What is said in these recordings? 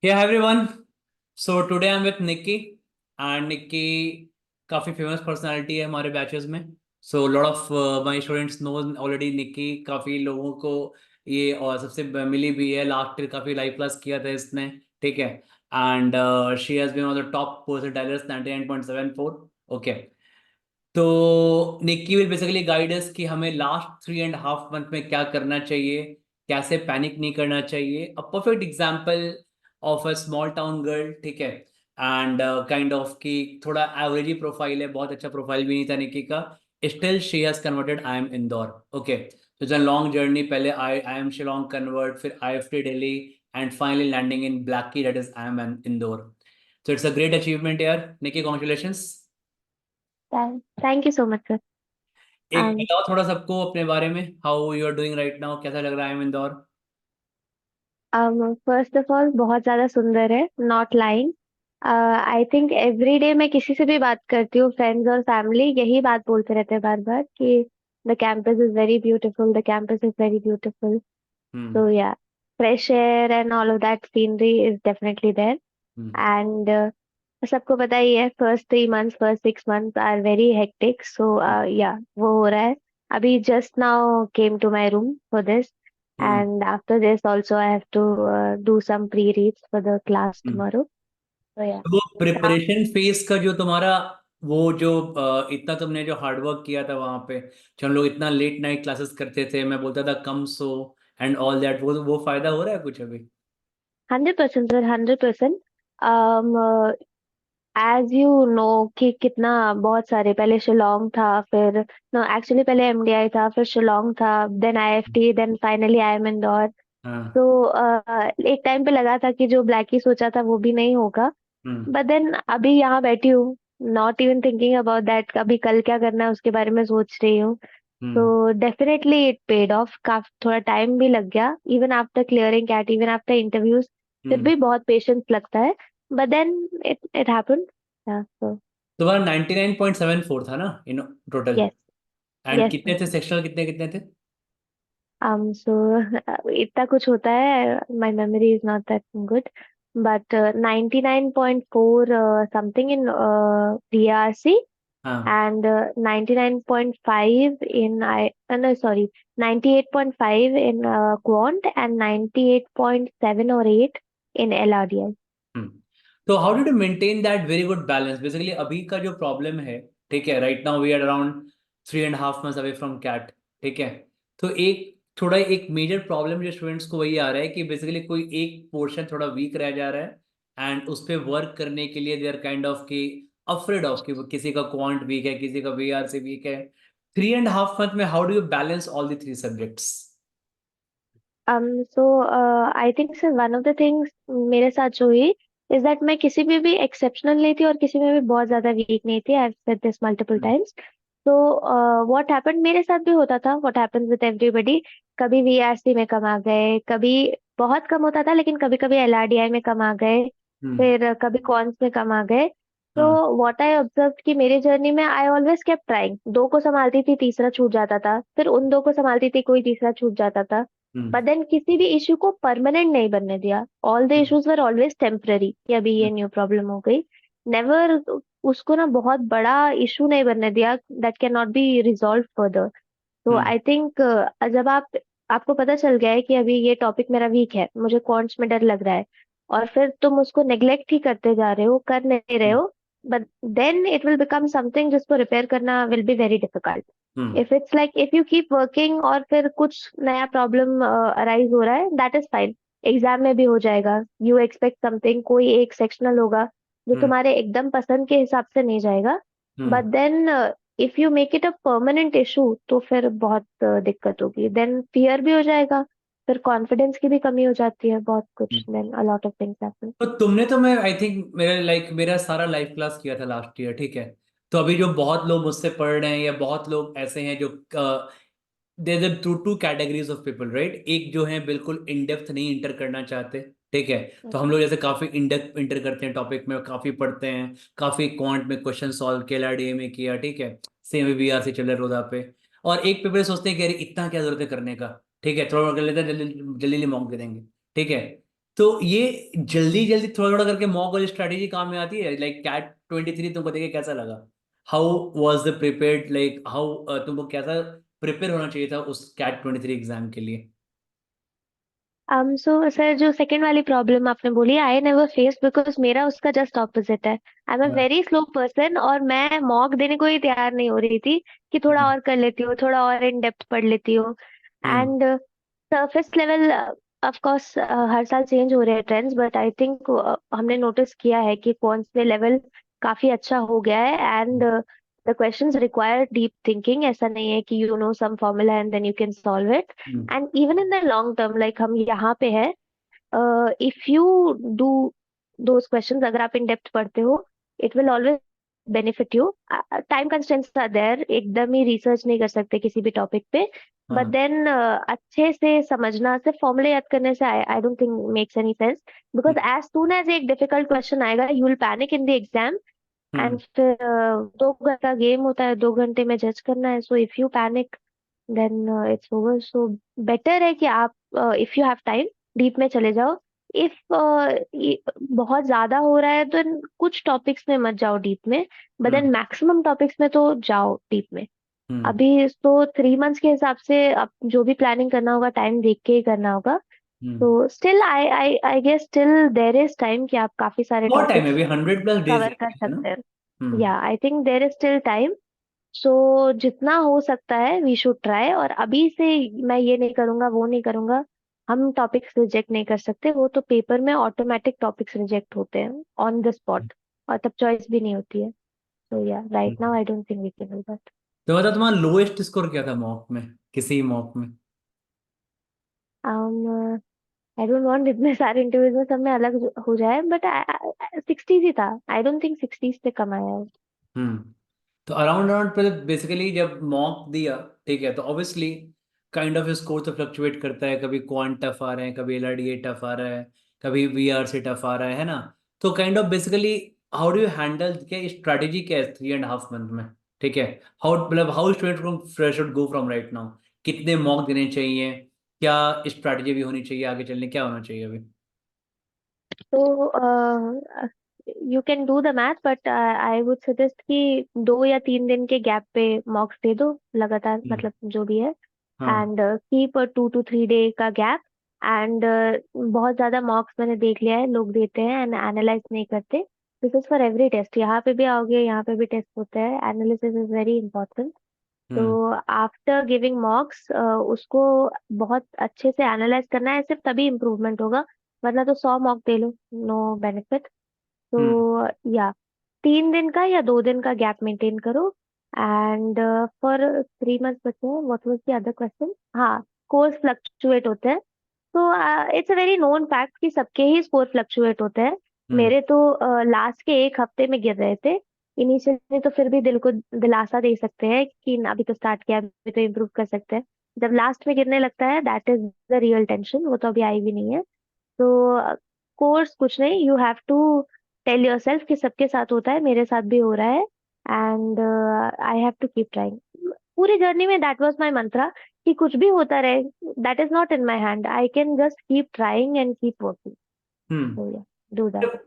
Yeah, hi everyone. So today I'm with Nikki, and Nikki काफी famous personality है हमारे batches में. So lot of my students know already Nikki. काफी लोगों को ये और सबसे मिली भी है. लास्ट ईयर काफी लाइव क्लास किया था इसने. ठीक है. And she has been one of the top percentiles 99.74. Okay. तो Nikki will basically guide us कि हमें लास्ट 3.5 मंथ में क्या करना चाहिए, कैसे पैनिक नहीं करना चाहिए. A perfect example of a small town girl. ठीक है. एंड काइंड ऑफ कि थोड़ा एवरेज ही प्रोफाइल है, बहुत अच्छा प्रोफाइल भी नहीं था निक्की का. Still she has converted I M Indore. Okay. तो इट्स अ लॉन्ग जर्नी. पहले आई एम शिलोंग कन्वर्ट, फिर IFT Delhi, and finally landing in black key, that is I M Indore. So it's a great achievement यार. Nikki, congratulations. Thank you so much, sir. एक Um, बताओ थोड़ा सबको अपने बारे में, how you are doing right now, कैसा लग रहा है इंदौर. First of all, बहुत ज़्यादा सुंदर है, not lying. I think every day मैं किसी से भी बात करती हूँ, friends और family, यही बात बोलते रहते हैं बार-बार कि the campus is very beautiful, the campus is very beautiful. Hmm. So yeah, fresh air and all of that scenery is definitely there. Hmm. And सबको पता ही है, first 3 months, first 6 months are very hectic. So yeah, वो हो रहा है. अभी just now came to my room for this. Hmm. And after this also I have to do some pre-reads for the class hmm. tomorrow. So yeah. तो वो Now, preparation phase का जो तुम्हारा, वो जो इतना तुमने जो हार्डवर्क किया था वहां पे, जो हम लोग इतना लेट नाइट क्लासेस करते थे, मैं बोलता था कम सो एंड ऑल दैट, वो फायदा हो रहा है कुछ अभी. 100% sir, 100%. Um, uh, as you know कि कितना बहुत सारे पहले शिलोंग था, फिर नो एक्चुअली पहले एमडीआई था, फिर शिलोंग था, then IFT, then finally I M Indore. हाँ. तो एक टाइम पे लगा था कि जो ब्लैक ही सोचा था वो भी नहीं होगा. हम्म. बट देन अभी यहाँ बैठी हूँ, not even thinking about that, अभी कल क्या करना है उसके बारे में सोच रही हूँ. हम्म. तो डेफिनेटली इट पेड ऑफ. काफी थोड़ा टाइम भी लग गया, even after clearing CAT, even after interviews, फिर हम्म. भी बहुत पेशेंस लगता है. But then it it happened. So तुम्हारा 99.74 था ना in total. Yes. And yes sir. कितने थे सेक्शनल, कितने कितने थे. सो इतना कुछ होता है, my memory is not that good. But 99.4 something in DRC. हाँ. And 99.5 in no, sorry, 98.5 in quant, and 98.7 or 8 in LRDI. Hmm. तो how did you maintain that very good balance. Basically अभी का जो प्रॉब्लम है, ठीक है, right now we are around 3.5 months away from CAT. ठीक है. तो एक थोड़ा एक मेजर प्रॉब्लम जो स्टूडेंट्स को वही आ रहा है कि बेसिकली कोई एक पोर्शन थोड़ा वीक रह जा रहा है, एंड उस पर वर्क करने के लिए दे आर काइंड ऑफ कि अफ्रेड ऑफ कि किसी का क्वांट वीक है, किसी का VRC वीक है. 3.5 मंथ में how do you balance all the 3 subjects. I think sir, one of the things मेरे साथ जो हुई is that मैं किसी में भी exceptional नहीं थी और किसी में भी बहुत ज्यादा weak नहीं थी. I've said this multiple times. तो what happened, मेरे साथ भी होता था, what happens with everybody. कभी VRC में कम आ गए, कभी बहुत कम होता था, लेकिन कभी कभी LRDI में कम आ गए, हम्म. फिर कभी कॉन्स में कम आ गए. तो हाँ. व्हाट आई ऑब्जर्व कि मेरी जर्नी में आई ऑलवेज केप्ट ट्राइंग. दो को संभालती थी, तीसरा छूट जाता था, फिर उन दो को संभालती थी, कोई तीसरा छूट जाता था. हम्म. बट देन किसी भी इशू को परमानेंट नहीं बनने दिया. All the issues were always temporary, कि अभी ये न्यू प्रॉब्लम हो गई. नेवर उसको ना बहुत बड़ा इशू नहीं बनने दिया, that can not be resolve further. तो हम्म. आई थिंक जब आपको पता चल गया है कि अभी ये टॉपिक मेरा वीक है, मुझे क्वांट्स में डर लग रहा है, और फिर तुम उसको नेग्लेक्ट ही करते जा रहे हो, कर नहीं रहे हम्म. हो, but then it will become something जिसको रिपेयर करना will be very difficult. Hmm. If it's like if you keep working और फिर कुछ नया प्रॉब्लम अराइज हो रहा है, दैट इज फाइन. एग्जाम में भी हो जाएगा. यू एक्सपेक्ट समथिंग, कोई एक सेक्शनल होगा जो हम्म. तुम्हारे एकदम पसंद के हिसाब से नहीं जाएगा. But hmm. Then if you make it a permanent issue, तो फिर बहुत दिक्कत होगी. देन फियर भी हो जाएगा, फिर कॉन्फिडेंस की भी कमी हो जाती है, बहुत कुछ. Hmm. Then a lot of things happen. तो तुमने तो, मैं आई थिंक मेरा मेरा सारा लाइव क्लास किया था लास्ट ईयर. ठीक है. तो अभी जो बहुत लोग मुझसे पढ़ रहे हैं, या बहुत लोग ऐसे हैं जो there are two two categories of people, right. एक जो है बिल्कुल इन डेप्थ नहीं इंटर करना चाहते. ठीक है. तो हम लोग जैसे काफी इन डेप्थ इंटर करते हैं टॉपिक में, काफी पढ़ते हैं, काफी क्वांट में क्वेश्चन सॉल्व किया, LRDA में किया. ठीक है. सेम VRC चल रहा है रोदा पे. और एक पेपर सोचते हैं कि अरे इतना क्या जरूरत है करने का. ठीक है, थोड़ा कर लेते हैं, जल्दी जल्दी जल्दी मॉक दे देंगे. ठीक है. तो ये जल्दी जल्दी थोड़ा थोड़ा करके मॉक वाली स्ट्रेटेजी काम में आती है। लाइक कैट 23 तुमको देखे कैसा लगा? How was the prepared, like how तुमको कैसा प्रिपेयर होना चाहिए था उस कैट 23 एग्जाम के लिए? सो सर, जो सेकंड वाली प्रॉब्लम आपने बोली, आई नेवर फेस, बिकॉज मेरा उसका जस्ट ऑपोजिट है। आई एम अ हाँ। वेरी स्लो पर्सन, और मैं मॉक देने को ही तैयार नहीं हो रही थी कि थोड़ा हम्म। और कर लेती हूँ, थोड़ा और इन डेप्थ पढ़ लेती हूँ। Hmm. And surface level, of course हर साल चेंज हो रहे हैं ट्रेंड्स, बट आई थिंक हमने नोटिस किया है कि कौन से लेवल काफी अच्छा हो गया है। And the questions require deep thinking. ऐसा नहीं है कि you know some formula and then you can solve it. Hmm. And even in the long term, like हम यहाँ पे है, if you do those questions, अगर आप इन डेप्थ पढ़ते हो, it will always benefit you. Time constraints are there, एकदम ही रिसर्च नहीं कर सकते किसी भी टॉपिक पे, बट हाँ। देन अच्छे से समझना, सिर्फ फॉर्मूले याद करने से I don't think makes any sense. Because as soon as एक डिफिकल्ट क्वेश्चन आएगा, you will panic in the exam. Hmm. And फिर 2 घंटा गेम होता है, 2 घंटे में जज करना है। So if you panic, then it's over. So better है कि आप, if you have time, deep में चले जाओ। इफ बहुत ज्यादा हो रहा है तो कुछ टॉपिक्स में मत जाओ डीप में, but hmm. Then maximum topics में तो जाओ डीप में। हम्म। अभी तो 3 मंथ्स के हिसाब से आप जो भी प्लानिंग करना होगा, टाइम देख के ही करना होगा। हम्म। तो still I guess still there is time कि आप काफी सारे बहुत टाइम है, टॉपिक्स अभी 100+ डेज कवर है कर ना? सकते हैं। हम्म। या I think there is still time. So जितना हो सकता है वी शुड ट्राई। और अभी से मैं ये नहीं करूंगा, वो नहीं करूंगा, हम टॉपिक्स रिजेक्ट नहीं कर सकते। वो तो पेपर में ऑटोमेटिक टॉपिक्स रिजेक्ट होते हैं ऑन द स्पॉट, और तब चॉइस भी नहीं होती है। तो या right now hmm. I don't think we can do that. तो बता, तुम्हारा लोएस्ट स्कोर क्या था मॉक में, किसी मॉक में? आई डोंट वांट इतने सारे इंटरव्यूज में सब में अलग हो जाए, बट 60s ही था। आई डोंट थिंक 60s से कम आया है। हम्म। तो अराउंड अराउंड पहले बेसिकली जब मॉक दिया, ठीक है, तो ऑब्वियसली काइंड ऑफ स्कोर तो फ्लक्चुएट करता है। कभी क्वांट टफ आ रहे हैं, कभी एलआरडीए टफ आ रहा है, कभी वीआर से टफ आ रहा है ना? तो kind of basically how do you handle, क्या स्ट्रैटेजी क्या है 3.5 मंथ में? ठीक है, हाउ मतलब how student from should go from right now? कितने मॉक देने चाहिए? क्या स्ट्रैटेजी भी होनी चाहिए आगे चलने, क्या होना चाहिए अभी? तो you can do the math, but I would suggest कि 2 या 3 दिन के गैप पे मॉक्स दे दो लगातार, हम्म। मतलब जो भी है। हाँ। एंड कीप 2 to 3 डे का गैप। एंड बहुत ज्यादा मॉक्स मैंने देख लिया है, लोग देते हैं एंड एनालाइज नहीं करते। This is for every test. यहाँ पे भी आओगे, यहाँ पे भी टेस्ट होता है। Analysis is very important. Hmm. तो आफ्टर गिविंग मॉक्स उसको बहुत अच्छे से एनालाइज करना है, सिर्फ तभी इम्प्रूवमेंट होगा। वरना तो 100 मॉक दे लो, नो बेनिफिट। हम्म। तो या 3 दिन का या 2 दिन का गैप मेंटेन करो। एंड फॉर 3 मंथ्स बचे हैं, what was the other question? हाँ, कोर्स फ्लक्चुएट होते हैं। तो it's a very known fact कि सबके ही स्कोर फ्लक्चुएट होते हैं। हम्म। मेरे तो लास्ट के 1 हफ्ते में गिर रहे थे। इनिशियली तो फिर भी दिल को दिलासा दे सकते हैं कि अभी तो स्टार्ट किया, अभी तो इम्प्रूव कर सकते हैं। जब लास्ट में गिरने लगता है, that is the real tension. वो तो अभी आई भी नहीं है। तो कोर्स कुछ नहीं, you have to tell yourself कि सबके साथ होता है, मेरे साथ भी हो रहा है। And I have to keep trying. पूरी जर्नी में दैट वाज माय मंत्रा कि कुछ भी होता रहे, that is not in my hand, I can just keep trying and keep working. Hmm. So ya, do that.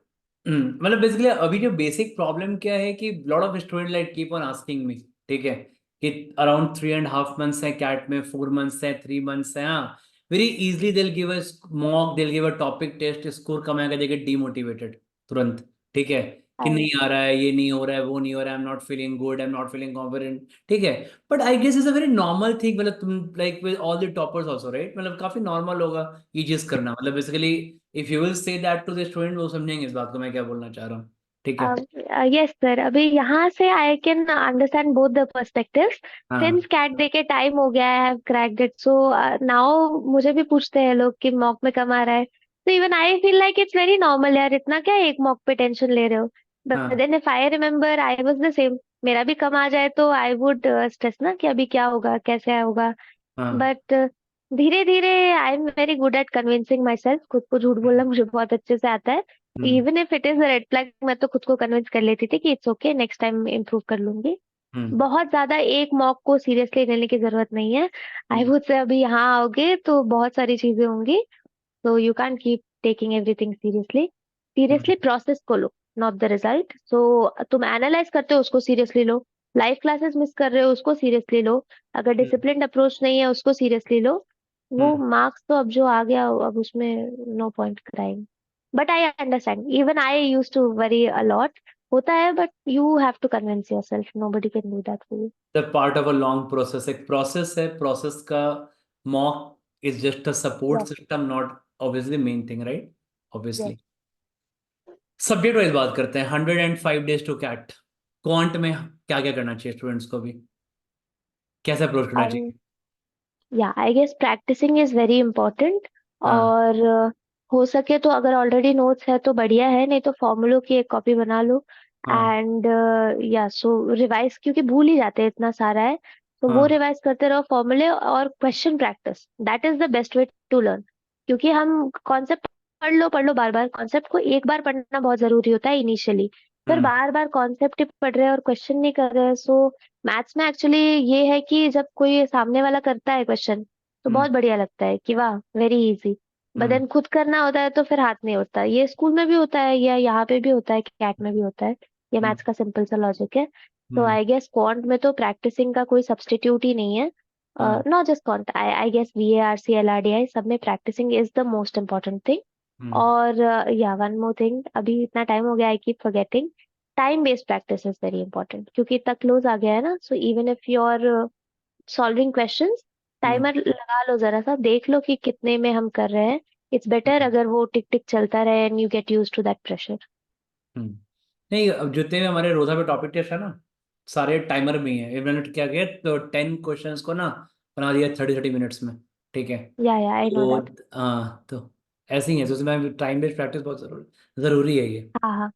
मतलब बेसिकली अभी जो बेसिक प्रॉब्लम क्या है कि lot of student like keep on asking me, ठीक है, कि अराउंड 3.5 मंथ्स है कैट में, 4 मंथ्स है, 3 मंथ्स है, हाँ, very easily they'll give a mock, they'll give a topic test, score कम आएगा, देखे डीमोटिवेटेड तुरंत, ठीक है, कि नहीं आ रहा है, ये नहीं हो रहा है, वो नहीं हो रहा है, I am not feeling good, I am not feeling confident, ठीक है। But I guess is a very normal thing, मतलब तुम like with all the toppers also, right? मतलब काफी नॉर्मल होगा ये चीज करना, मतलब basically if you will say that to the student, वो समझेंगे इस बात को मैं क्या बोलना चाह रहा हूँ, ठीक है। यस सर, अभी यहाँ से I can understand both the perspectives. हाँ। सिंस कैट दे के टाइम हो गया है, I have cracked it, so now मुझे भी पूछते हैं लोग कि मॉक में कम आ रहा है, तो even I feel like it's very normal यार, इतना क्या एक मॉक पे टेंशन ले रहे हो। बट हाँ। Then if I remember, I was the same. मेरा भी कम आ जाए तो आई वुड स्ट्रेस ना कि अभी क्या होगा, कैसे होगा। हाँ। बट धीरे धीरे I am very good at convincing my self. खुद को झूठ बोलना मुझे बहुत अच्छे से आता है। Hmm. Even if it is red flag, मैं तो खुद को कन्विंस कर लेती थी कि it's okay, next time improve कर लूंगी। हम्म। बहुत ज्यादा एक मॉक को सीरियसली लेने की जरूरत नहीं है। आई हम्म। वुड से अभी यहाँ आओगे तो बहुत सारी चीजें होंगी, तो you can keep taking everything seriously process को लो, नॉट द रिजल्ट। सो तुम एनालाइज करते हो उसको सीरियसली लो, लाइव क्लासेस मिस कर रहे हो उसको सीरियसली लो, अगर हम्म डिसिप्लिन अप्रोच नहीं है उसको सीरियसली लो। वो हम्म मार्क्स तो अब जो आ गया अब उसमें no point crime. But I understand, even I use to worry a lot, होता है, but you have to convince yourself, nobody can do that for you. The part of a long process, एक process है, process का mock is just a support yes, system, not obviously main thing, right? Yes. Obviously. Subject wise बात करते हैं, 105 days to cat, quant में क्या क्या करना चाहिए स्टूडेंट्स को भी, कैसे अप्रोच करना चाहिए? या I guess practicing is very important. हाँ और हो सके तो अगर ऑलरेडी नोट्स है तो बढ़िया है, नहीं तो फॉर्मूलों की एक कॉपी बना लो। हाँ एंड या सो रिवाइज, क्योंकि भूल ही जाते हैं, इतना सारा है, तो वो हाँ। रिवाइज करते रहो फॉर्मूले और question practice, that is the best way to learn. क्योंकि हम कॉन्सेप्ट पढ़ लो बार बार, कॉन्सेप्ट को एक बार पढ़ना बहुत जरूरी होता है इनिशियली, फिर हम्म बार बार कॉन्सेप्ट ही पढ़ रहे हैं और क्वेश्चन नहीं कर रहे हैं। सो मैथ्स में एक्चुअली ये है कि जब कोई सामने वाला करता है क्वेश्चन तो हम्म बहुत बढ़िया लगता है कि वाह very easy, but hmm then खुद करना होता है तो फिर हाथ नहीं उठता। ये स्कूल में भी होता है या यहाँ पे भी होता है, कैट में भी होता है, ये हम्म मैथ्स का सिंपल सा लॉजिक है। तो हम्म आई गेस क्वांट में तो प्रैक्टिसिंग का कोई सब्स्टिट्यूट ही नहीं है। हाँ not just quant, I guess VARC LRDI सब में practising is the most important thing. Hmm और या वन मोर थिंग, अभी इतना टाइम हो गया I keep forgetting, time based practice is very important, क्योंकि इतना क्लोज आ गया है ना। So even if you are solving questions, hmm timer लगा लो, जरा सा देख लो कि कितने में हम कर रहे हैं। इट्स बेटर हम्म अगर वो टिक टिक चलता रहे and you get use to that pressure. Hmm. नहीं, अब जितने भी हमारे रोजा पे टॉपिक टेस्ट है ना, सारे टाइमर में ही है। एक मिनट क्या किया तो 10 क्वेश्चंस को ना बना दिया 30-30 मिनट्स में, ठीक है? या आई नो तो दैट। हाँ, तो ऐसे ही है, तो उसमें टाइम बेस्ड प्रैक्टिस बहुत जरूरी जरूरी है ये। हाँ, हाँ।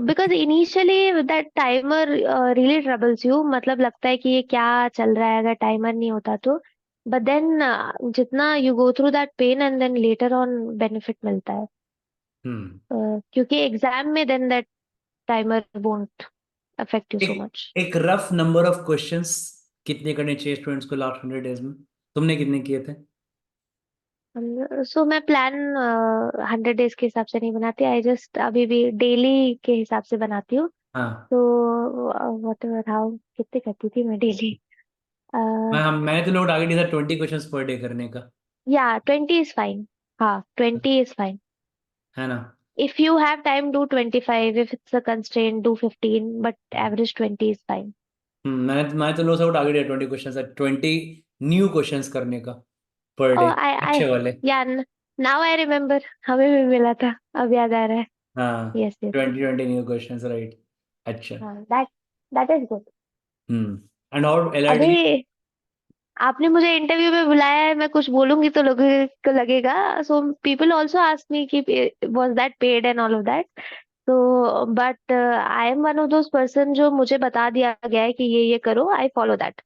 Because initially that timer really troubles you, मतलब लगता है कि ये क्या चल रहा है अगर टाइमर नहीं होता तो। बट देन जितना you go through that pain and then later on benefit मिलता है। हम्म। क्योंकि एग्जाम में then that timer won't affect you so एक मच। एक रफ नंबर ऑफ क्वेश्चंस कितने करने चाहिए स्टूडेंट्स को लास्ट 100 डेज में? तुमने कितने किए थे? सो मैं प्लान 100 डेज के हिसाब से नहीं बनाती, आई जस्ट अभी भी डेली के हिसाब से बनाती हूँ। हाँ, तो वट एवर हाउ कितने करती थी मैं डेली। मैंने तो लोग टारगेट दिया था 20 क्वेश्चंस पर डे करने का, या 20 इज फाइन। हाँ, 20 इज फाइन। है ना? If you have time do 25, if it's a constraint do 15, but average 20 is fine. मैंने तो लोग सब टारगेट दिया 20 क्वेश्चंस, 20 न्यू क्वेश्चंस करने का पर ओ डे, आई अच्छे वाले। या नाउ आई रिमेम्बर, हमें भी मिला था, अब याद आ रहा है। हाँ, yes, yes. 20 20 new questions, right. अच्छा। हाँ, that that is good. And और LRD? अभी आपने मुझे इंटरव्यू में बुलाया है, मैं कुछ बोलूंगी तो लोगों को लगेगा, so people also ask me कि was that paid and all of that. तो but I am one of those person जो मुझे बता दिया गया है कि ये करो, I follow that.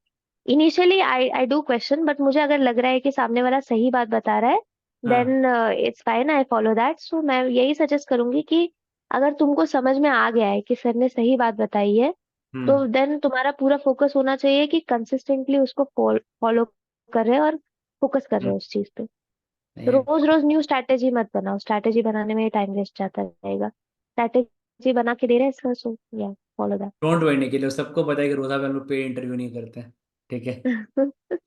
Initially I do question, but मुझे अगर लग रहा है कि सामने वाला सही बात बता रहा है हाँ। Then it's fine, I follow that. So मैं यही सजेस्ट करूंगी कि अगर तुमको समझ में आ गया है कि सर ने सही बात बताई है, हम्म तो देन तुम्हारा पूरा फोकस होना चाहिए कि कंसिस्टेंटली उसको फॉलो कर रहे हो और फोकस कर रहे हम्म। हो उस चीज पे। नहीं, रोज रोज न्यू स्ट्रैटेजी मत बनाओ, स्ट्रैटेजी बनाने में टाइम वेस्ट जाता रहेगा। स्ट्रैटेजी बना के दे रहे हैं इसका, सो या फॉलो डोंट वरी के लिए सबको पता है कि रोजा पे हम लोग पेड इंटरव्यू नहीं करते हैं, ठीक है? That.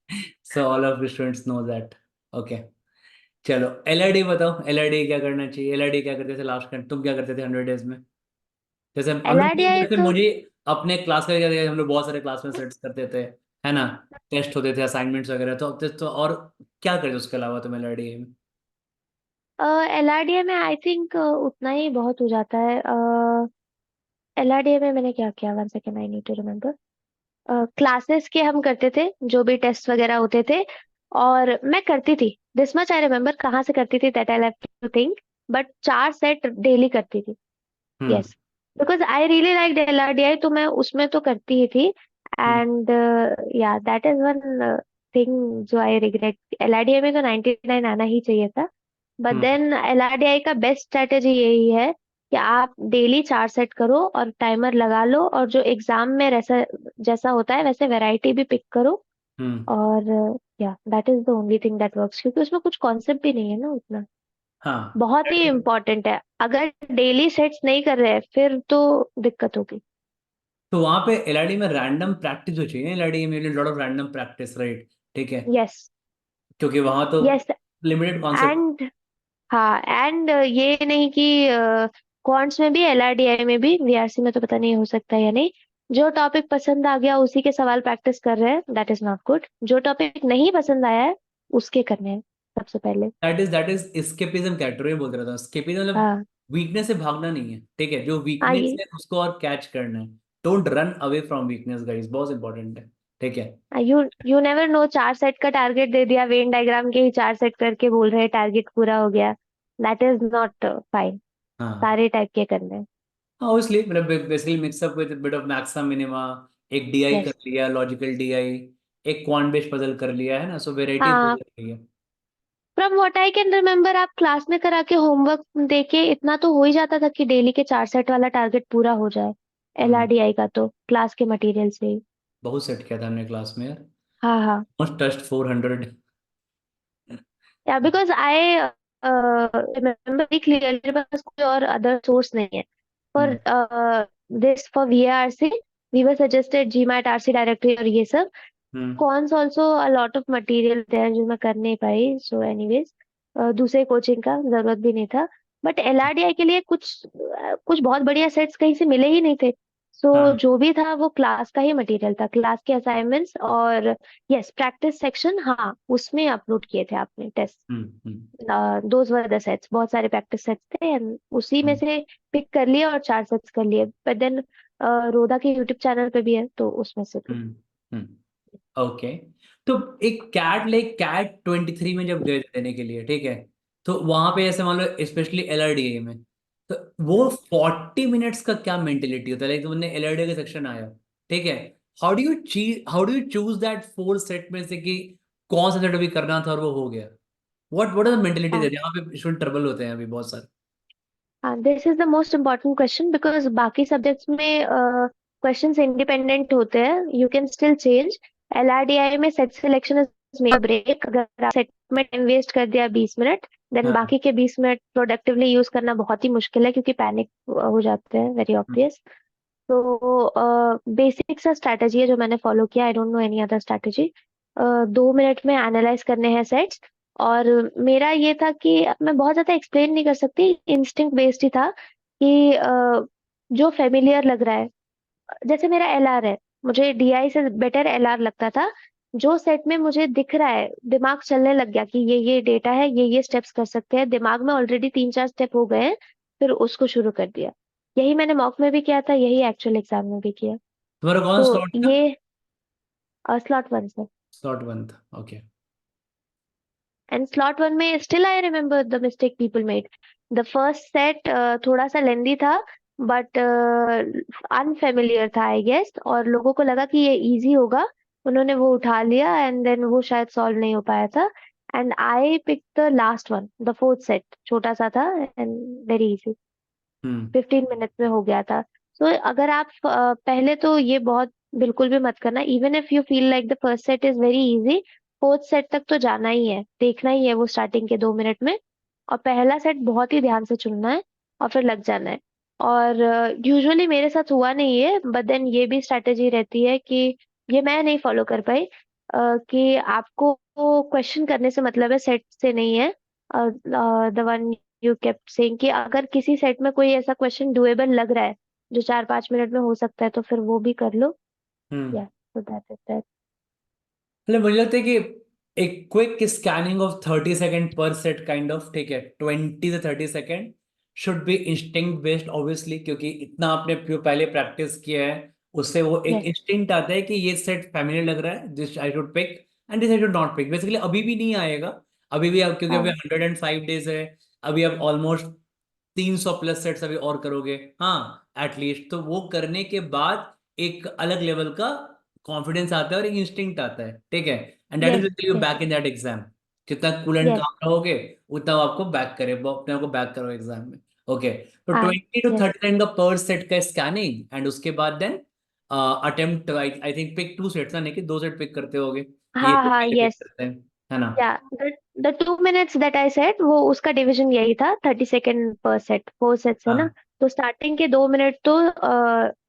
So all of the students know that. Okay, चलो LRD बताओ, LRD क्या करना चाहिए? LRD क्या करते थे लास्ट का, तुम क्या करते थे 100 डेज में? जैसे हम लोग, LRDI जैसे तो मुझे अपने क्लास का क्या था, हम लोग बहुत सारे क्लास में सेट्स करते थे, है ना? टेस्ट होते थे, असाइनमेंट्स वगैरह, तो और क्या करते उसके अलावा तुम LRD में? LRDI में आई थिंक उतना ही बहुत हो जाता है। LRDI में मैंने क्या किया, one second, I need to remember. Classes के हम करते थे, जो भी टेस्ट वगैरह होते थे, और मैं करती थी, दिस मच आई रिमेम्बर, कहाँ से करती थी that I have to think, but 4 set daily करती थी। Hmm yes, because I really like LRDI, तो मैं उसमें तो करती ही थी। Hmm and ya that is one thing जो आई रिग्रेट, LRDI में तो 99 आना ही चाहिए था। बट हम्म देन LRDI का बेस्ट स्ट्रेटेजी यही है कि आप डेली 4 सेट करो और टाइमर लगा लो, और जो एग्जाम में जैसा जैसा होता है वैसे वैरायटी भी पिक करो। हम्म। और या that is the only thing that works, क्योंकि उसमें कुछ कॉन्सेप्ट भी नहीं है ना उतना। हाँ बहुत ही that is- इम्पोर्टेंट है। अगर डेली सेट्स नहीं कर रहे हैं फिर तो दिक्कत होगी। तो वहां पे एलआरडी में रैंडम प्रैक्टिस हो चाहिए, एलआरडी में lot of random practice, right? ठीक है, यस। क्योंकि वहां तो यस। Limited concept. एंड हाँ, एंड ये नहीं कि क्वांट्स में भी एलआरडीआई में भी, वीआरसी में तो पता नहीं हो सकता है या नहीं, जो टॉपिक पसंद आ गया उसी के सवाल प्रैक्टिस कर रहे हैं, दैट इज नॉट गुड। जो टॉपिक नहीं पसंद आया है उसके करने हैं सबसे पहले। दैट इज एस्केपिज्म कैटेगरी बोल रहा था। एस्केपिज्म मतलब हाँ। वीकनेस से भागना नहीं है, ठीक है? जो हाँ वीकनेस है उसको और कैच करना है। Don't run away from weakness guys, बहुत इंपॉर्टेंट है, ठीक है? You you never know, 4 set का टारगेट दे दिया, वेन डायग्राम के ही 4 सेट करके बोल रहे हैं टारगेट पूरा हो गया, दैट इज नॉट फाइन। हाँ सारे टाइप के करने हैं। ऑब्वियसली, मतलब basically mix up with bit of maxima minima. एक डीआई कर यस। लिया, लॉजिकल डीआई। एक क्वांट बेस्ड पजल कर लिया है ना, सो वेराइटी ऑफ हाँ, पजल रही है। From what I can remember, आप क्लास में करा के होमवर्क देके इतना तो हो ही जाता था कि डेली के 4 सेट वाला टारगेट पूरा हो जाए। हम्म। एलआरडीआई का तो क्लास के मटेरियल से ही। बहुत सेट किया था हमने क्लास में यार। हाँ हाँ। Most test 400। Ya because I remember very clearly, मेरे पास कोई और अदर सोर्स नहीं है for hmm this, for VRC we were suggested GMAT RC directory और ये सब। Hmm cons also a lot of material there जो मैं कर नहीं पाई, सो एनीवेज दूसरे कोचिंग का जरूरत भी नहीं था। बट एलआरडीआई के लिए कुछ बहुत बढ़िया सेट्स कहीं से मिले ही नहीं थे। सो हाँ। जो भी था वो क्लास का ही मटेरियल था, क्लास के असाइनमेंट्स और यस प्रैक्टिस सेक्शन, हाँ उसमें अपलोड किए थे आपने test. Hmm. Those were the sets, बहुत सारे प्रैक्टिस सेट्स थे and उसी में हम्म से पिक कर लिए और 4 सेट्स कर लिए। बट देन रोदा के यूट्यूब चैनल पे भी है तो उसमें से भी। हम्म ओके। तो एक कैट 23 में जब गए थे देने के लिए, ठीक है, तो वहां पे ऐसे मान लो स्पेशली एलआरडीए में, तो वो 40 मिनट्स का क्या मेंटेलिटी होता है? लाइक तुमने एलआरडीए का सेक्शन आया, ठीक है, how do you choose that 4 set में से कि कौन सा सेट अभी करना था और वो हो गया? व्हाट आर द मेंटेलिटी हाँ देयर? यहाँ पे स्टूडेंट ट्रबल होते हैं अभी बहुत सारे। हाँ, this is the most important question because बाकी सब्जेक्ट्स में क्वेश्चंस इंडिपेंडेंट होते हैं, you can still change. LRDI में set selection is make break. अगर आप सेट में टाइम वेस्ट कर दिया 20 मिनट, देन हाँ। बाकी के 20 मिनट प्रोडक्टिवली यूज करना बहुत ही मुश्किल है क्योंकि पैनिक हो जाते हैं, वेरी हम्म ऑब्वियस। तो बेसिक सा स्ट्रैटेजी है जो मैंने फॉलो किया, आई don't no any other strategy. 2 minute में एनालाइज करने हैं सेट्स। और मेरा ये था कि मैं बहुत ज्यादा एक्सप्लेन नहीं कर सकती, इंस्टिंक्ट बेस्ड ही था कि जो फेमिलियर लग रहा है, जैसे मेरा एलआर है, मुझे डीआई से बेटर एलआर लगता था। जो सेट में मुझे दिख रहा है, दिमाग चलने लग गया कि ये डेटा है, ये स्टेप्स कर सकते हैं, दिमाग में ऑलरेडी 3-4 स्टेप हो गए हैं, फिर उसको शुरू कर दिया। यही मैंने मॉक में भी किया था, यही एक्चुअल एग्जाम में भी किया। तुम्हारा कौन तो स्लॉट था? ये स्लॉट 1 से। स्लॉट 1 था, ओके। एंड स्लॉट 1 में still I remember the mistake people made. The first set थोड़ा सा लेंदी था, बट अनफेमिलियर था आई गेस, और लोगों को लगा कि ये इजी होगा, उन्होंने वो उठा लिया एंड देन वो शायद सॉल्व नहीं हो पाया था। And I pick the last one, the fourth set, छोटा सा था and very easy, hmm 15 minutes में हो गया था। सो अगर आप पहले तो ये बहुत बिल्कुल भी मत करना, even if you feel like the first set is very easy, fourth set तक तो जाना ही है, देखना ही है वो स्टार्टिंग के 2 मिनट में, और पहला सेट बहुत ही ध्यान से चुनना है और फिर लग जाना है। और यूजुअली मेरे साथ हुआ नहीं है, बट देन ये भी स्ट्रैटेजी रहती है कि ये मैं नहीं फॉलो कर पाई, कि आपको क्वेश्चन करने से मतलब है, सेट से नहीं है। The one you kept saying कि अगर किसी सेट में कोई ऐसा क्वेश्चन डुएबल लग रहा है जो 4-5 मिनट में हो सकता है तो फिर वो भी कर लो। हम्म या सो दैट इज दैट। मतलब मुझे लगता है कि एक क्विक स्कैनिंग ऑफ 30 सेकेंड पर सेट काइंड ऑफ, ठीक है, 20 से 30 second should be instinct based obviously, क्योंकि इतना आपने पहले प्रैक्टिस किया है, उससे वो एक यस। इंस्टिंक्ट आता है कि ये सेट फैमिलियर लग रहा है, this I should pick and this I should not pick. Basically अभी भी नहीं आएगा, अभी भी आप, क्योंकि अभी हाँ। 105 डेज है, अभी आप ऑलमोस्ट 300 प्लस सेट्स अभी और करोगे, हाँ, एटलीस्ट। तो वो करने के बाद एक अलग लेवल का कॉन्फिडेंस आता है और एक इंस्टिंक्ट आता है, ठीक है, and that is yes. Basically you yes. Back in that exam. जितना कूल एंड यस। काम रहोगे उतना वो आपको बैक करे, वो अपने आप को बैक करो एग्जाम में। ओके, तो हाँ। 20 to 30 का पर सेट का स्कैनिंग, एंड उसके बाद then attempt, I think pick 2 sets ना, नहीं कि 2 सेट पिक करते होगे कि ये हाँ तो हाँ। पहले पिक यस। करते हैं। है ना? या the 2 minutes that I said, वो उसका डिवीजन यही था, 30 सेकेंड पर सेट, 4 सेट्स है ना। हाँ। तो स्टार्टिंग के 2 मिनट तो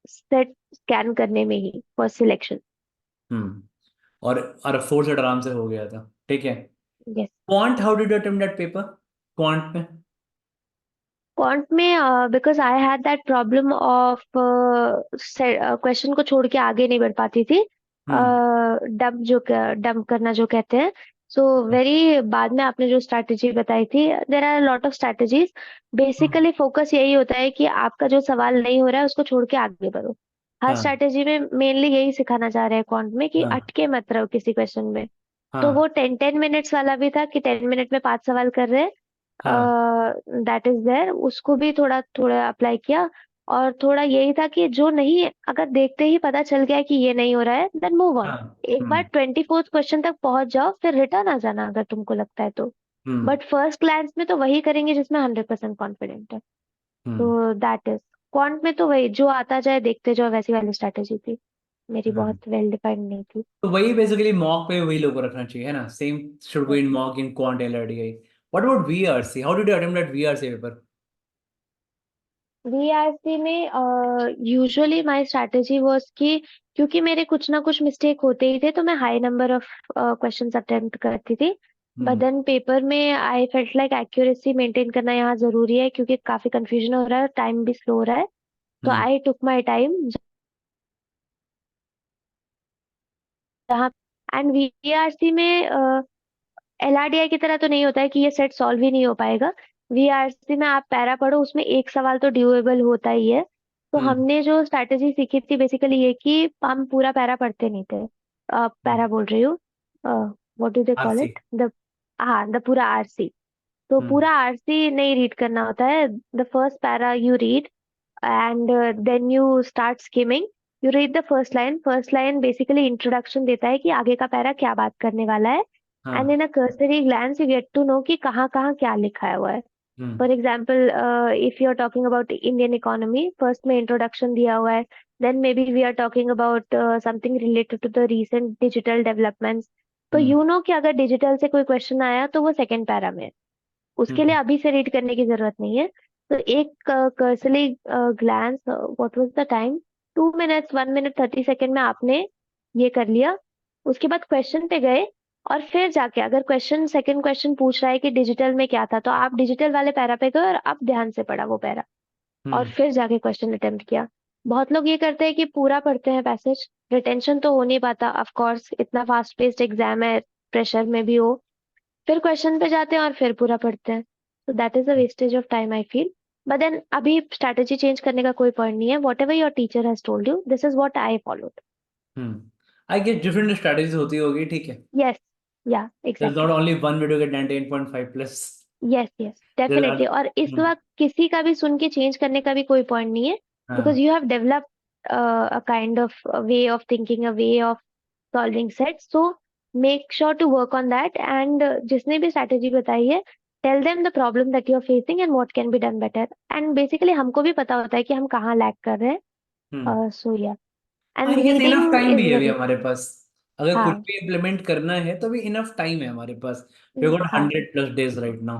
सेट स्कैन करने में ही, फर्स्ट सिलेक्शन। हम्म। और 4 सेट आराम से हो गया था, ठीक है। Yes. Quant, how did you attempt that paper? Quant में? क्वांट में because I had that problem of question को छोड़ के आगे नहीं बढ़ पाती थी, हम्म। डंप करना जो कहते हैं। सो वेरी बाद में आपने जो स्ट्रैटेजी बताई थी, there are lot of strategies. Hmm. Basically focus यही होता है कि आपका जो सवाल नहीं हो रहा है उसको छोड़ के आगे बढ़ो। हर हाँ। स्ट्रैटेजी में मेनली यही सिखाना चाह रहे हैं क्वांट में, कि हाँ। अटके मत रहो किसी क्वेश्चन में। तो हाँ। वो 10 10 मिनट्स वाला भी था कि 10 मिनट में 5 सवाल कर रहे हैं, हाँ। दैट इज देयर, उसको भी थोड़ा थोड़ा अप्लाई किया। और थोड़ा यही था कि जो नहीं, अगर देखते ही पता चल गया कि ये नहीं हो रहा है, देन मूव ऑन। हाँ। एक बार 24th क्वेश्चन तक पहुंच जाओ, फिर रिटर्न आ जाना अगर तुमको लगता है तो। हम्म। बट फर्स्ट ग्लैंस में तो वही करेंगे जिसमें 100% कॉन्फिडेंट है। हम्म। तो दैट इज, क्वांट में तो वही जो आता जाए देखते जाओ, वैसी वाली स्ट्रैटेजी थी मेरी, हम्म। बहुत वेल डिफाइंड नहीं थी। तो वही बेसिकली मॉक पे वही लोगों को रखना चाहिए, है ना? Same should go in mock in quant LRDI. What about VRC? How did you attempt that VRC paper? VRC में यूजुअली माय स्ट्रैटेजी वाज कि, क्योंकि मेरे कुछ ना कुछ मिस्टेक होते ही थे, तो मैं high number of questions attempt करती थी। But hmm. देन पेपर में I felt like accuracy maintain करना यहाँ जरूरी है, क्योंकि काफी कंफ्यूजन हो रहा है, टाइम भी स्लो हो रहा है। तो हम्म। आई टुक माई टाइम, जहाँ, एंड वीआरसी में एलआरडीआई की तरह तो नहीं होता है कि ये सेट सॉल्व ही नहीं हो पाएगा। वीआरसी में आप पैरा पढ़ो, उसमें एक सवाल तो ड्यूएबल होता ही है। तो हम्म। हमने जो स्ट्रैटेजी सीखी थी बेसिकली ये, कि हम पूरा पैरा पढ़ते नहीं थे। पैरा बोल रही हूँ, what do they call RC. It, the, हाँ, द पूरा आरसी। तो हम्म। पूरा आरसी नहीं रीड करना होता है। The first para you read, and then you start skimming. You read the first line, first line basically introduction देता है कि आगे का पैरा क्या बात करने वाला है। एंड हाँ। इन अ cursory glance you get to know कि कहाँ कहाँ क्या लिखा हुआ है। Hmm. For example, if you are talking about Indian economy, first में इंट्रोडक्शन दिया हुआ है। Then maybe we are talking about something related to the recent digital developments. तो हम्म। यू नो कि अगर डिजिटल से कोई क्वेश्चन आया तो वो सेकंड पैरा में है, उसके लिए हम्म। अभी से रीड करने की जरूरत नहीं है। तो एक cursory glance, what was the time, 2 minutes, 1 minute 30 second में आपने ये कर लिया। उसके बाद क्वेश्चन पे गए, और फिर जाके अगर क्वेश्चन, सेकंड क्वेश्चन पूछ रहा है कि डिजिटल में क्या था, तो आप डिजिटल वाले पैरा पे गए और आप ध्यान से पढ़ा वो पैरा, और हम्म। फिर जाके क्वेश्चन अटेम्प्ट किया। बहुत लोग ये करते हैं कि पूरा पढ़ते हैं पैसेज, रिटेंशन तो हो नहीं पाता, ऑफ कोर्स इतना फास्ट पेस्ड एग्जाम है, प्रेशर में भी हो। फिर क्वेश्चन पे जाते हैं और फिर पूरा पढ़ते हैं। तो that is a wastage of time I feel. But then अभी स्ट्रैटेजी चेंज करने का कोई पॉइंट नहीं है, whatever your teacher has told you, this is what I followed. Hmm. I guess different strategies होती होगी, ठीक है। यस, या There's exactly. not only one video get 98.5 plus. Yes yes, There definitely. are. और इस हम्म। वक्त किसी का भी सुन के चेंज करने का भी कोई पॉइंट नहीं है, बिकॉज हाँ। You have developed a kind of way of thinking, a way of solving sets. So make sure to work on that, and जिसने भी स्ट्रैटेजी बताई है, tell them the problem that you are facing and what can be done better. And basically हमको भी पता होता है कि हम कहाँ लैग कर रहे हम्म। हैं। सो या, and I guess enough reading time is भी है अभी वेरी, हमारे पास। अगर कुछ हाँ, भी इम्प्लीमेंट करना है तो भी इनफ टाइम है हमारे पास। वी गॉट हाँ, 100+ days राइट नाउ,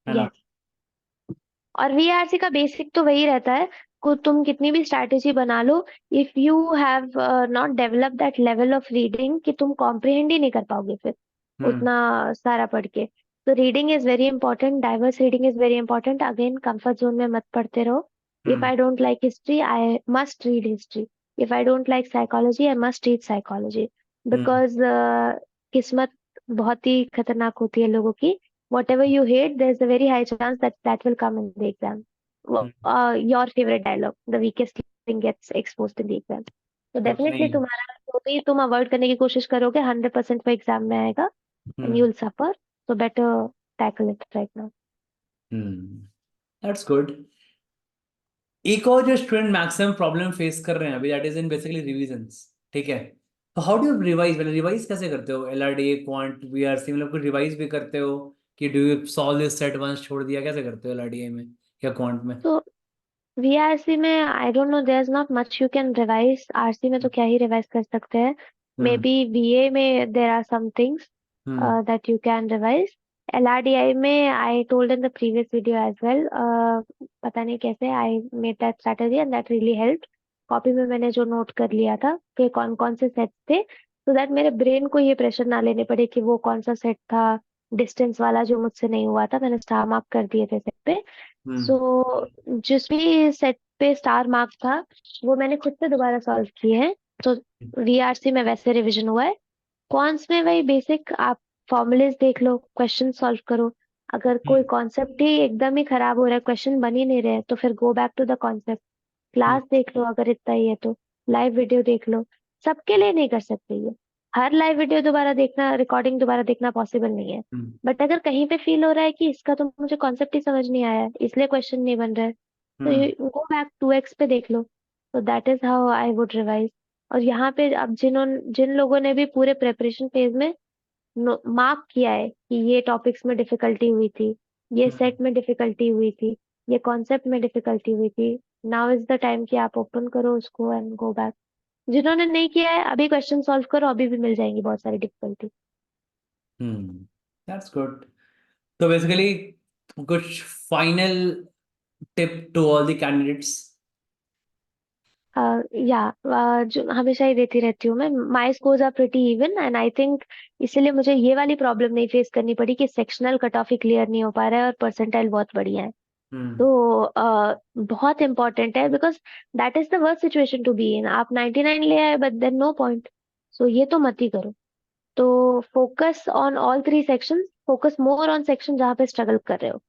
है ना? यस। और वीआरसी का बेसिक तो वही रहता है, को तुम कितनी भी स्ट्रैटेजी बना लो, if you have not develop that level of reading, कि तुम कॉम्प्रिहेंड ही नहीं कर पाओगे फिर हम्म। उतना सारा पढ़ के। तो reading is very important, diverse reading is very important. Again, comfort zone में मत पढ़ते रहो। If hmm. I don't like history, I must read history. If I don't like psychology, I must read psychology. Hmm. Because किस्मत बहुत ही खतरनाक होती है लोगों की। Whatever you hate, there's a very high chance that that will come in the exam. Hmm. Your favorite dialogue, the weakest thing gets exposed in the exam. तो कुछ definitely नहीं। तुम्हारा जो भी तुम अवॉइड करने की कोशिश करोगे, 100% वो एग्जाम में आएगा, and you hmm. Will suffer. So better tackle it right now. Hmm. That's good. एक और जो स्टूडेंट मैक्सिमम प्रॉब्लम फेस कर रहे हैं अभी, that is in basically revisions, ठीक है। तो हाउ डू यू रिवाइज, मतलब रिवाइज कैसे करते हो? एलआरडी, क्वांट, वीआरसी, मतलब कुछ रिवाइज भी करते हो कि do you solve this set once, छोड़ दिया? कैसे करते हो एलआरडीए में या क्वांट में? तो वीआरसी में I don't know, there is not much you can revise. RC में तो क्या ही रिवाइज कर सकते हैं। मे हम्म। बी वीए में there are some things, hmm that you can revise. LRDI में I told in the previous video as well. पता नहीं कैसे I made that strategy and that really helped. Copy में मैंने जो नोट कर लिया था कि कौन कौन से सेट थे, so that मेरे ब्रेन को ये प्रेशर ना लेने पड़े कि वो कौन सा सेट था, डिस्टेंस वाला जो मुझसे नहीं हुआ था, मैंने स्टार मार्क कर दिए थे सेट पे। हम्म सो जिस भी सेट पे स्टार मार्क था वो मैंने खुद से दोबारा सॉल्व किए हैं। तो VRC में वैसे रिवीजन हुआ है। कॉन्स में वही बेसिक आप फॉर्मूलेस देख लो, क्वेश्चन सॉल्व करो। अगर कोई हम्म कॉन्सेप्ट ही एकदम ही खराब हो रहा है, क्वेश्चन बन ही नहीं रहे, तो फिर go back to the concept. Hmm class देख लो अगर इतना ही है तो, लाइव वीडियो देख लो। सबके लिए नहीं कर सकते ये, हर लाइव वीडियो दोबारा देखना, रिकॉर्डिंग दोबारा देखना पॉसिबल नहीं है। हम्म बट अगर कहीं पे फील हो रहा है कि इसका तो मुझे कॉन्सेप्ट ही समझ नहीं आया है इसलिए क्वेश्चन नहीं बन रहा है, तो hmm you go back 2x पे देख लो। तो that is how I would revise. और यहाँ पे अब जिन लोगों ने भी पूरे प्रेपरेशन फेज में मार्क किया है कि ये टॉपिक्स में डिफिकल्टी हुई थी, ये हम्म सेट में डिफिकल्टी हुई थी, ये कॉन्सेप्ट में डिफिकल्टी हुई थी, नाउ इज द टाइम कि आप ओपन करो उसको एंड गो बैक। जिन्होंने नहीं किया है अभी क्वेश्चन सॉल्व करो, अभी भी मिल जाएंगी बहुत सारी डिफिकल्टी। That's good. तो बेसिकली कुछ final tip to all the candidates. या जो हमेशा ही देती रहती हूँ मैं, my scores are pretty even and I think इसीलिए मुझे ये वाली प्रॉब्लम नहीं फेस करनी पड़ी कि सेक्शनल कट ऑफ ही क्लियर नहीं हो पा रहा है और परसेंटाइल बहुत बढ़िया है। हम्म तो बहुत इंपॉर्टेंट है because that is the worst situation to be in. आप 99 ले आए but then no point. So ये तो मत ही करो। तो focus on all 3 sections, focus more on section जहाँ पे स्ट्रगल कर रहे हो।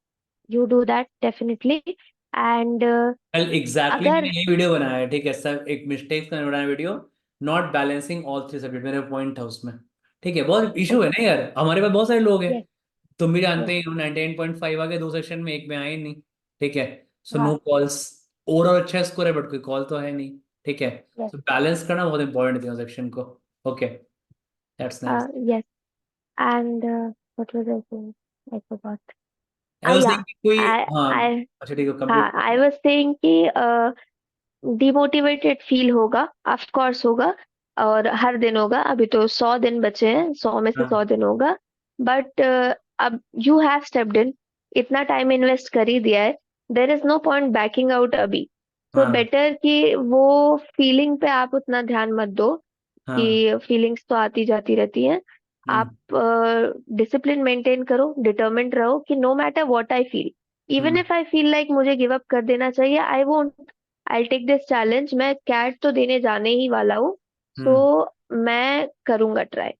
You do that definitely. And कल एग्जैक्टली मैंने अगर यही वीडियो बनाया है, ठीक है सब एक मिस्टेक का बनाया video, not balancing all three subject, मेरा पॉइंट था उसमें। ठीक है, बहुत इशू है ना यार, हमारे पास बहुत सारे लोग हैं, यस तुम भी जानते यस ही हो 99.5 आ गए 2 सेक्शन में, एक में आए ही नहीं। ठीक है, सो नो हाँ कॉल्स। ओवरऑल अच्छा स्कोर है बट कोई कॉल तो है नहीं। ठीक है, यस सो बैलेंस करना बहुत इंपॉर्टेंट है तीनों सेक्शन को। Okay, that's nice. Yes and what was I saying, I forgot. I was या थिंकिंग कोई, आई हाँ आई अच्छा ठीक है हाँ कंप्लीट। आई वाज सेइंग कि डिमोटिवेटेड फील होगा, ऑफ कोर्स होगा। और हर दिन होगा, अभी तो 100 दिन बचे हैं, 100 में से 100 दिन होगा। बट अब यू हैव स्टेप्ड इन, इतना टाइम इन्वेस्ट कर ही दिया है, there is no point backing out अभी। सो हाँ बेटर कि वो फीलिंग पे आप उतना ध्यान मत दो, हाँ। कि फीलिंग्स तो आती जाती रहती हैं। हम्म आप डिसिप्लिन मेंटेन करो, डिटर्मिन्ड रहो कि no matter what I feel, even hmm if I feel like मुझे गिव अप कर देना चाहिए, I won't, I take this challenge. मैं कैट तो देने जाने ही वाला हूँ। सो हम्म मैं करूंगा ट्राई,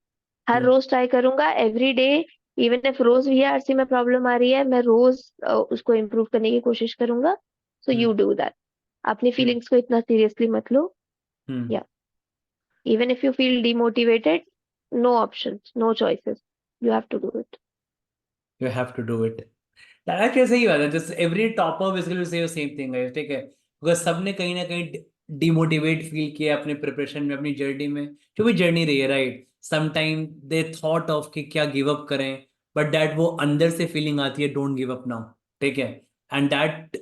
हर हम्म रोज ट्राई करूंगा, एवरी डे। इवन इफ रोज VRC में प्रॉब्लम आ रही है, मैं रोज उसको इम्प्रूव करने की कोशिश करूंगा। सो हम्म यू डू दैट। अपनी हम्म फीलिंग्स को इतना सीरियसली मत लो। हम्म। या even if you feel demotivated, no options, no choices, you have to do it. You have to do it. Actually सही बात है, जस्ट एवरी टॉपर बेसिकली से सेम थिंग है। ठीक है, बिकॉज सबने कहीं ना कहीं डिमोटिवेट फील किया अपने प्रिपरेशन में, अपनी जर्नी में, जो भी जर्नी रही है, right. Some time they thought of कि क्या गिव अप करें, बट दैट वो अंदर से फीलिंग आती है डोंट गिव अप नाउ। ठीक है, and that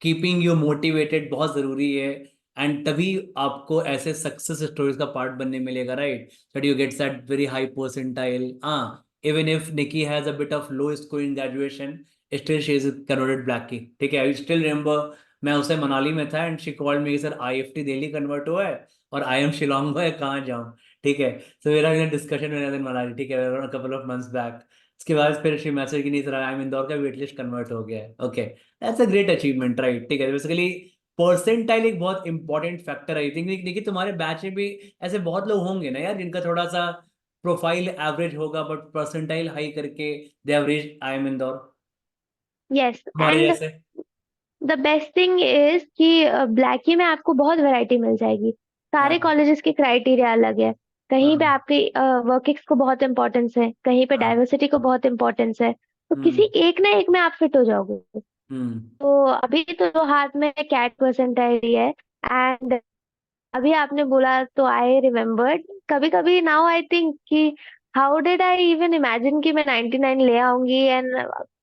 keeping you motivated बहुत जरूरी है। एंड तभी आपको ऐसे सक्सेस स्टोरीज का पार्ट बनने मिलेगा, right, that you gets that very high percentile. हाँ, even if Nikki has a bit of low score in graduation, still she is converted black key. ठीक है, आई स्टिल रिमेम्बर, मैं उसे मनाली में था and she called me sir IFT Delhi convert हुआ है और IM शिलोंग हुआ है, कहाँ जाऊँ। ठीक है, सो मेरा डिस्कशन में दिन मनाली, ठीक है, कपल ऑफ मंथ्स बैक। उसके बाद फिर शी मैसेज की नहीं सर आई एम इंदौर का वेट लिस्ट कन्वर्ट हो गया है। Okay, that's a great achievement, right. ठीक है, बेसिकली परसेंटाइल एक बहुत इंपॉर्टेंट फैक्टर है। आई थिंक देखिए तुम्हारे बैच में भी ऐसे बहुत लोग होंगे ना यार, जिनका थोड़ा सा प्रोफाइल एवरेज होगा बट परसेंटाइल हाई करके they have reached IM Indore, Yes, हमारे and जैसे। the best thing is कि ब्लैकी में आपको बहुत वैरायटी मिल जाएगी। सारे हाँ कॉलेजेस की क्राइटेरिया अलग है। कहीं पे हाँ आपकी वर्क एक्स को बहुत इंपॉर्टेंस है, कहीं पे हाँ। डाइवर्सिटी को बहुत इंपॉर्टेंस है, तो किसी हम्म एक ना एक में आप फिट हो जाओगे। हम्म तो अभी तो जो हाथ में कैट परसेंटाइल है, एंड अभी आपने बोला तो आई रिमेम्बर्ड, कभी कभी नाउ आई थिंक कि how did I even imagine कि मैं 99 ले आऊंगी, एंड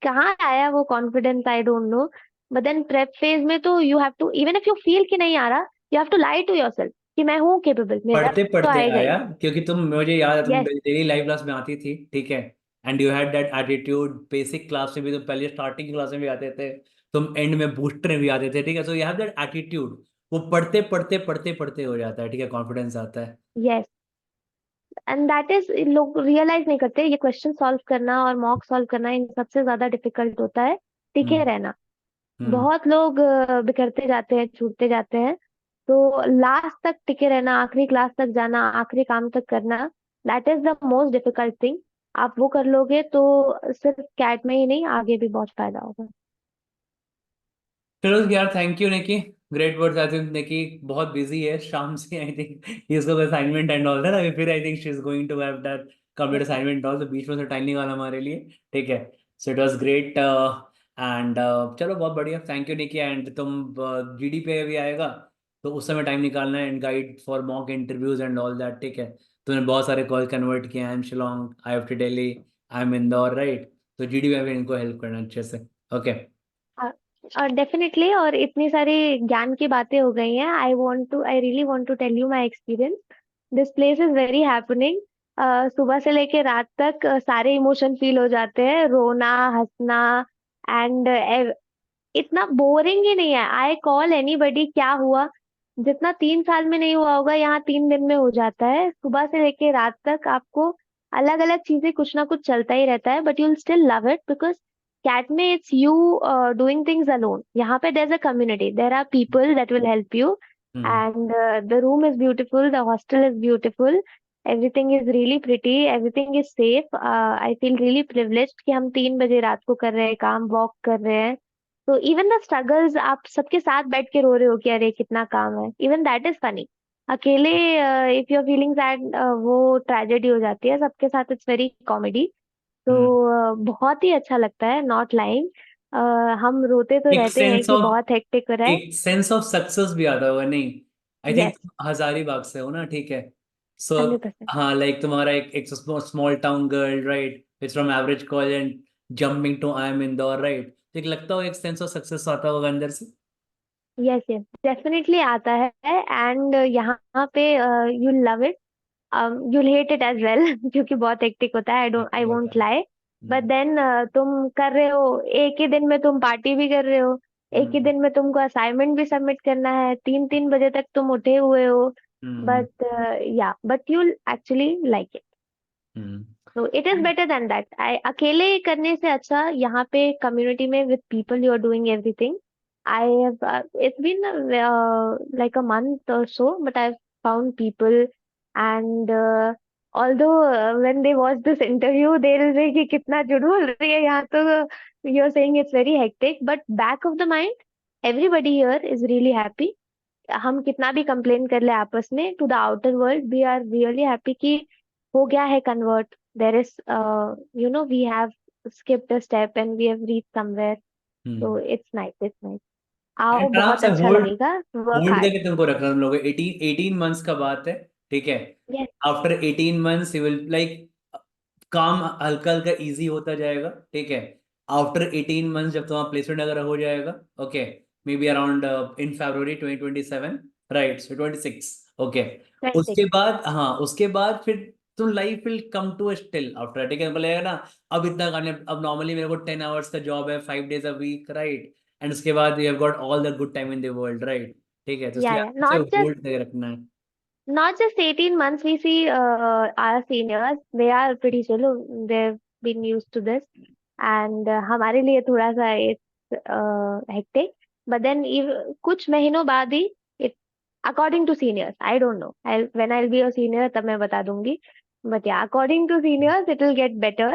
कहाँ आया वो confidence, I don't know. But then prep phase में तो you have to, even if you feel कि नहीं आ रहा, you have to lie to yourself कि मैं हूँ केपेबल, मेरा पढ़ते तो पढ़ते आएगा ही। आया, क्योंकि तुम, मुझे याद है तुम यस। डेली लाइव क्लास में आती थी, ठीक है, and you had that attitude. Basic class में भी तुम पहले स्टार्टिंग क्लास में भी आते थे, तुम एंड में बूस्टर में भी आते थे, ठीक है, so you have that attitude. वो पढ़ते पढ़ते पढ़ते पढ़ते हो जाता है, ठीक है, कॉन्फिडेंस आता है। यस, एंड दैट इज, लोग रियलाइज नहीं करते ये क्वेश्चन सॉल्व करना और मॉक सॉल्व करना इन सबसे ज्यादा डिफिकल्ट होता है टिके हम्म। रहना। हम्म। बहुत लोग बिखरते जाते हैं, छूटते जाते हैं। तो लास्ट तक टिके रहना, आखिरी क्लास तक जाना, आखिरी काम तक करना, that is the most difficult thing. आप वो कर लोगे तो सिर्फ कैट में ही नहीं, आगे भी बहुत फायदा होगा। चलो यार, thank you Nikki, great words. I think Nikki बहुत बिजी है शाम से, आई थिंक इसको असाइनमेंट एंड ऑल दैट, अभी फिर I think she is going to have that complete assignment all, तो बीच में से टाइम निकाला हमारे लिए, ठीक है। So it was great and चलो बहुत बढ़िया, थैंक यू निकी। एंड तुम जीडी पे भी आएगा, तो उस समय टाइम निकालना है, and guide for mock interviews and all that, ठीक है। तूने बहुत सारे कॉल कन्वर्ट किए, आई M Shillong, I F T Delhi, I am Indore, right, तो जीडी में भी इनको हेल्प करना अच्छे से, ओके। और डेफिनेटली, और इतनी सारी ज्ञान की बातें हो गई हैं, I really want to tell you my experience. This place is very happening. सुबह से लेके रात तक सारे इमोशन फील हो जाते हैं, रोना, हंसना, एंड इतना बोरिंग ही नहीं है। आई कॉल एनीबडी, क्या हुआ, जितना 3 साल में नहीं हुआ होगा यहाँ 3 दिन में हो जाता है। सुबह से लेके रात तक आपको अलग अलग चीजें, कुछ ना कुछ चलता ही रहता है, but you will still love it because CAT में it's you doing things alone. यहाँ पे there is a community, there are people that will help you, hmm. And the room is beautiful, the hostel is beautiful, everything is really pretty, everything is safe. I feel really privileged कि हम 3 बजे रात को कर रहे हैं काम, walk कर रहे हैं। तो इवन द स्ट्रगल्स, आप सबके साथ बैठ के रो रहे हो कि अरे कितना काम है, इवन दैट इज फनी। अकेले if you are feeling sad, वो ट्रेजेडी हो जाती है, सबके साथ इट्स वेरी कॉमेडी। तो हम्म। बहुत ही अच्छा लगता है, नॉट लाइंग। हम रोते तो एक रहते हैं सेंस कि ऑफ बहुत हेक्टिक हो रहा है। एक सेंस ऑफ सक्सेस भी आता होगा, नहीं? आई थिंक यस, हजारीबाग से हो ना, ठीक है, सो 100%। हाँ, लाइक तुम्हारा एक small town girl, right, it's from average college and jumping to I M Indore, right, तो एक लगता हो एक सेंस ऑफ सक्सेस आता होगा अंदर से। यस, यस, डेफिनेटली आता है। एंड यहाँ पे you love it, you'll hate it as well क्योंकि बहुत हेक्टिक होता है, आई वो होता वोंट है। लाई। बट देन तुम कर रहे हो, एक ही दिन में तुम पार्टी भी कर रहे हो, एक ही हम्म। दिन में तुमको असाइनमेंट भी सबमिट करना है, 3-3 बजे तक तुम उठे हुए हो। Hmm. But ya, but you'll actually like it. Hmm. तो it is better than that. I अकेले करने से अच्छा यहाँ पे कम्युनिटी में with people you are doing everything. I have, it's been like a month or so, but I've found people, and although when they watch this interview they will say कि कितना झूठ बोल रही है यहाँ तो, you're saying it's very hectic, but back of the mind everybody here is really happy। हम कितना भी कंप्लेन कर ले आपस में, to the outer world we are really happy कि हो गया है convert. There is, you know, we have skipped a step and we have reach somewhere. Hmm. तो इट्स नाइस, इट्स नाइस। आओ, एंड आराम बहुत से अच्छा होल्ड लगेगा, वर्क होल्ड हार्ड। करके तुमको रखना, तुम लोग 18 मंथ्स का बात है, ठीक है। Yes, after 18 months you will like, काम हल्का हल्का इजी होता जाएगा, ठीक है। आफ्टर 18 मंथ्स जब तुम्हारा प्लेसमेंट अगर हो जाएगा, okay, maybe around in February 2027, right, so 26, okay. उसके 26। बाद, हाँ, उसके बाद फिर तुम life will come to still after, ठीक है, बोलेगा ना, अब इतना करने, अब नॉर्मली मेरे को 10 आवर्स का जॉब है, 5 days a week, right, and उसके बाद you have got all the good time in the world, right, ठीक है, तो इसलिए या, आराम से होल्ड करके रखना है। not just 18 months, we see our seniors, they are pretty chill, they've been used to this, and हमारे लिए थोड़ा सा it's hectic, but then कुछ महीनों बाद ही, it according to seniors, I don't know, when I'll be a senior तब मैं बता दूंगी, but yeah, according to seniors it will get better।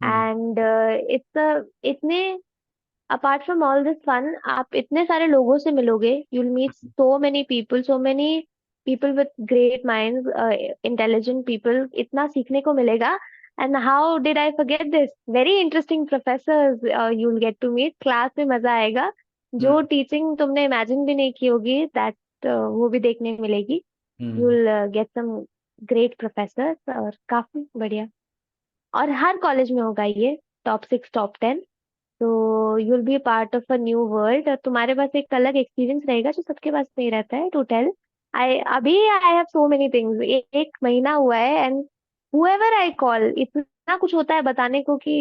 हम्म। and it's a इतने, apart from all this fun, आप इतने सारे लोगों से मिलोगे, you'll meet so many people, so many people with great minds, intelligent people, इतना सीखने को मिलेगा। And how did I forget this, very interesting professors you'll get to meet, class में मजा आएगा। जो हम्म। टीचिंग तुमने इमेजिन भी नहीं की होगी, दैट वो भी देखने मिलेगी। Hmm. You'll get some great professors, और काफी बढ़िया। और हर कॉलेज में होगा ये, टॉप 6, टॉप 10। तो you'll be part of a new world, और तुम्हारे पास एक अलग एक्सपीरियंस रहेगा जो सबके पास नहीं रहता है, टू टेल। अभी I have so many things, एक महीना हुआ है एंड whoever I call, इतना कुछ होता है बताने को कि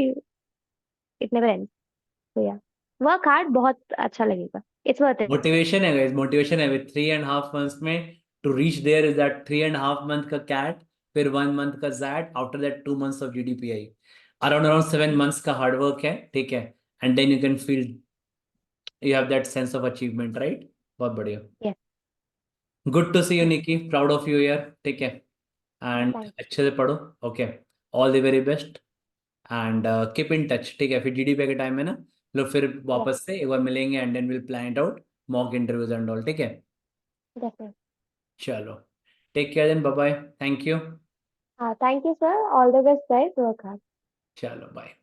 इट नेवर एंड। तो या वर्क हार्ड, बहुत अच्छा लगेगा, इट्स वर्थ इट। मोटिवेशन है गाइस, मोटिवेशन है विद 3.5 months में to reach there is that 3.5 month का कैट, फिर 1 month का XAT, after that 2 months of GDPI, around around 7 months का हार्ड वर्क है, ठीक है। And then you can feel you have that sense of achievement, right. बहुत बढ़िया। Yes. Good to see you Nikki, proud of you यार, ठीक है। And thank अच्छे से पढ़ो, okay. All the very best. And keep in touch, ठीक है। फिर GDPI के टाइम में ना लोग फिर यस, वापस से एक बार मिलेंगे and then will plan it out, mock interviews and all, ठीक है। डेफिनेटली। चलो, take care then, bye bye, thank you. हाँ, thank you sir, all the best guys, work hard. चलो बाय।